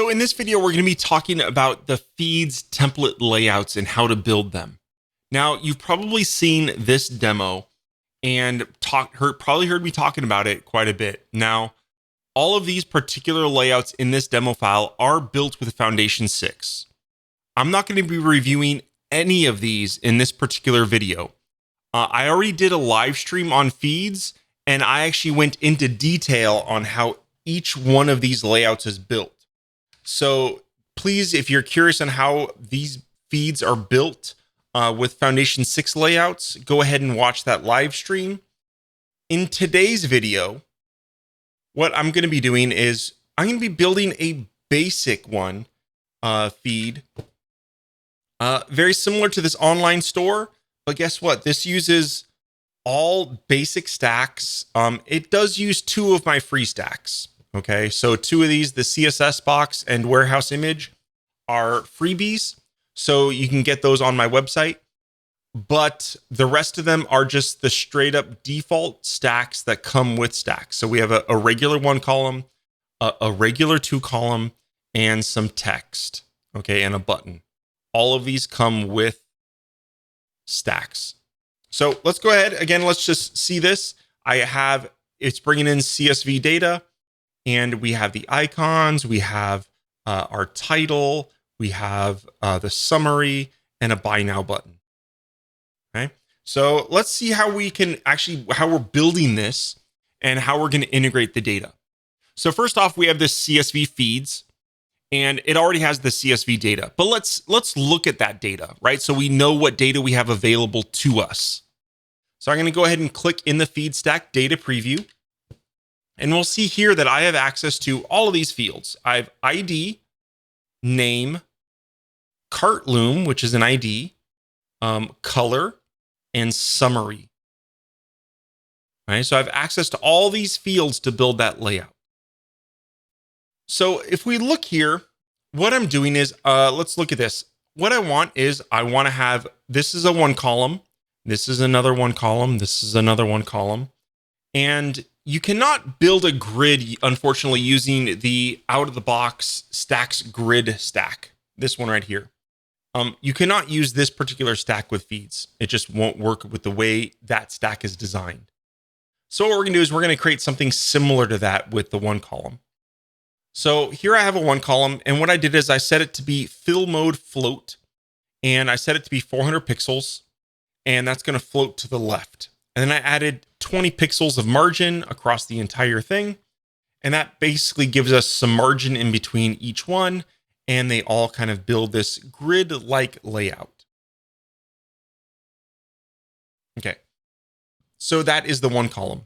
So in this video, we're going to be talking about the feeds template layouts and how to build them. Now, you've probably seen this demo and probably heard me talking about it quite a bit. Now, all of these particular layouts in this demo file are built with Foundation 6. I'm not going to be reviewing any of these in this particular video. I already did a live stream on feeds, and I actually went into detail on how each one of these layouts is built. So please, if you're curious on how these feeds are built with Foundation 6 layouts, go ahead and watch that live stream. In today's video, what I'm going to be doing is I'm going to be building a basic one feed, very similar to this online store. But guess what? This uses all basic stacks. It does use 2 of my free stacks. Okay, so 2 of these, the CSS box and warehouse image, are freebies. So you can get those on my website. But the rest of them are just the straight up default stacks that come with stacks. So we have a regular 1 column, a regular 2 column, and some text. Okay, and a button. All of these come with stacks. So let's go ahead. Again, let's just see this. It's bringing in CSV data, and we have the icons, we have our title, we have the summary, and a buy now button. Okay. So let's see how we're building this and how we're going to integrate the data. So first off, we have this CSV feeds, and it already has the CSV data, but let's look at that data, right? So we know what data we have available to us. So I'm going to go ahead and click in the feed stack data preview. And we'll see here that I have access to all of these fields. I have ID, name, cart loom, which is an ID, color, and summary. All right, so I have access to all these fields to build that layout. So if we look here, what I'm doing is, let's look at this. What I want to have, this is a 1 column. This is another 1 column. This is another 1 column. And you cannot build a grid, unfortunately, using the out-of-the-box stacks grid stack. This one right here. You cannot use this particular stack with feeds. It just won't work with the way that stack is designed. So what we're going to do is we're going to create something similar to that with the 1 column. So here I have a 1 column, and what I did is I set it to be fill mode float, and I set it to be 400 pixels, and that's going to float to the left. And then I added 20 pixels of margin across the entire thing. And that basically gives us some margin in between each one. And they all kind of build this grid-like layout. Okay. So that is the 1 column.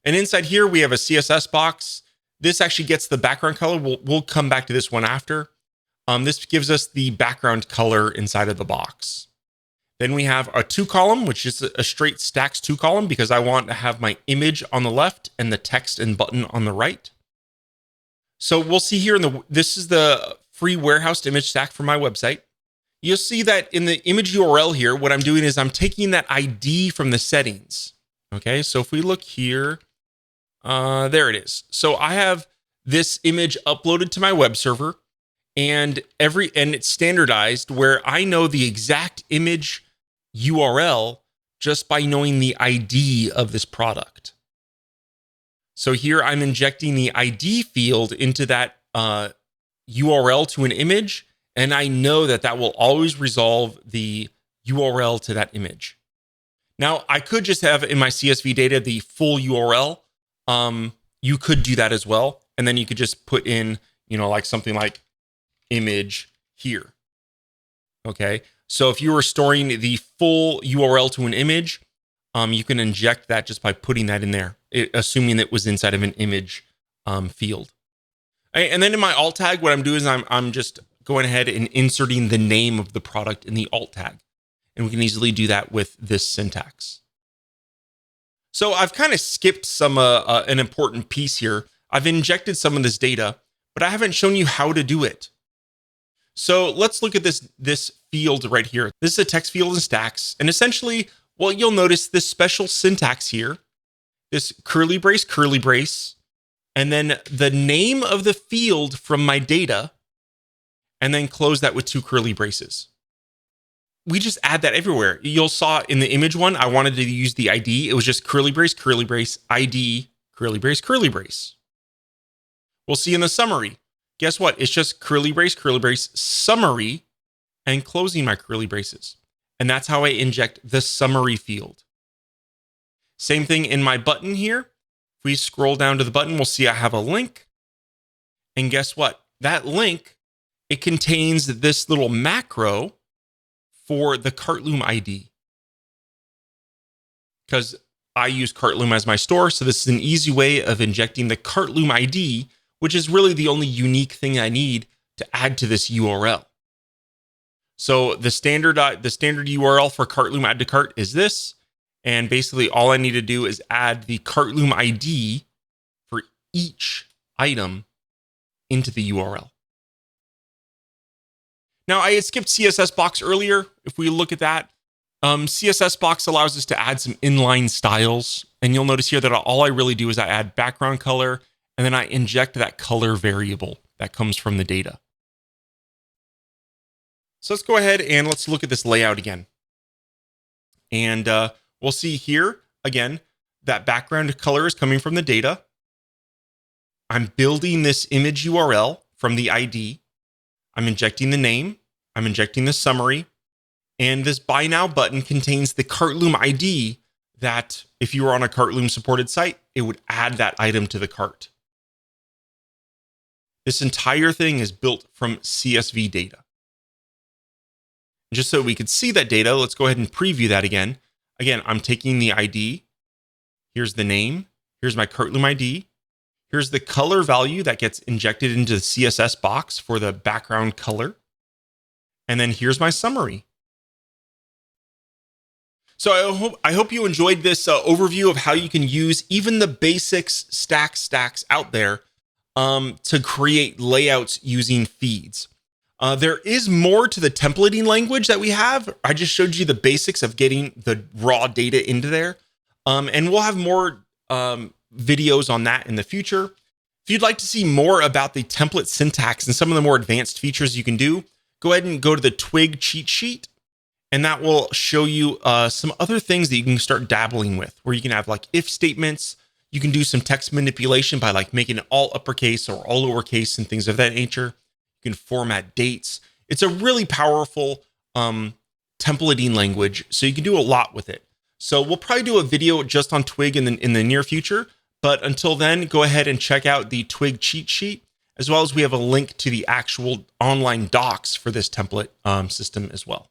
And inside here, we have a CSS box. This actually gets the background color. We'll come back to this one after. This gives us the background color inside of the box. Then we have a 2 column, which is a straight stacks 2 column because I want to have my image on the left and the text and button on the right. So we'll see here this is the free warehouse image stack from my website. You'll see that in the image URL here, what I'm doing is I'm taking that ID from the settings. Okay, so if we look here, there it is. So I have this image uploaded to my web server, and it's standardized where I know the exact image URL just by knowing the ID of this product. So here I'm injecting the ID field into that URL to an image, and I know that will always resolve the URL to that image. Now, I could just have in my CSV data the full URL. You could do that as well, and then you could just put in, like something like image here. Okay. So if you were storing the full URL to an image, you can inject that just by putting that in there, assuming it was inside of an image field. And then in my alt tag, what I'm doing is I'm just going ahead and inserting the name of the product in the alt tag. And we can easily do that with this syntax. So I've kind of skipped an important piece here. I've injected some of this data, but I haven't shown you how to do it. So let's look at this field right here. This is a text field in stacks. And essentially, well, you'll notice this special syntax here, this curly brace, and then the name of the field from my data, and then close that with 2 curly braces. We just add that everywhere. You'll saw in the image one, I wanted to use the ID. It was just curly brace, ID, curly brace. We'll see in the summary. Guess what? It's just curly brace, summary, and closing my curly braces. And that's how I inject the summary field. Same thing in my button here. If we scroll down to the button, we'll see I have a link. And guess what? That link, it contains this little macro for the Cartloom ID. Because I use Cartloom as my store, so this is an easy way of injecting the Cartloom ID, which is really the only unique thing I need to add to this URL. So the standard URL for Cartloom add to cart is this. And basically all I need to do is add the Cartloom ID for each item into the URL. Now, I had skipped CSS Box earlier. If we look at that, CSS Box allows us to add some inline styles. And you'll notice here that all I really do is I add background color, and then I inject that color variable that comes from the data. So let's go ahead and let's look at this layout again. And we'll see here, again, that background color is coming from the data. I'm building this image URL from the ID. I'm injecting the name, I'm injecting the summary, and this Buy Now button contains the Cartloom ID that if you were on a Cartloom supported site, it would add that item to the cart. This entire thing is built from CSV data. Just so we could see that data, let's go ahead and preview that again. Again, I'm taking the ID. Here's the name. Here's my Cartloom ID. Here's the color value that gets injected into the CSS box for the background color. And then here's my summary. So I hope you enjoyed this overview of how you can use even the basics stacks out there to create layouts using feeds. There is more to the templating language that we have. I just showed you the basics of getting the raw data into there. And we'll have more videos on that in the future. If you'd like to see more about the template syntax and some of the more advanced features you can do, go ahead and go to the Twig cheat sheet, and that will show you some other things that you can start dabbling with, where you can have like if statements. You can do some text manipulation by like making it all uppercase or all lowercase and things of that nature. You can format dates. It's a really powerful templating language, so you can do a lot with it. So we'll probably do a video just on Twig in the near future. But until then, go ahead and check out the Twig cheat sheet, as well as we have a link to the actual online docs for this template system as well.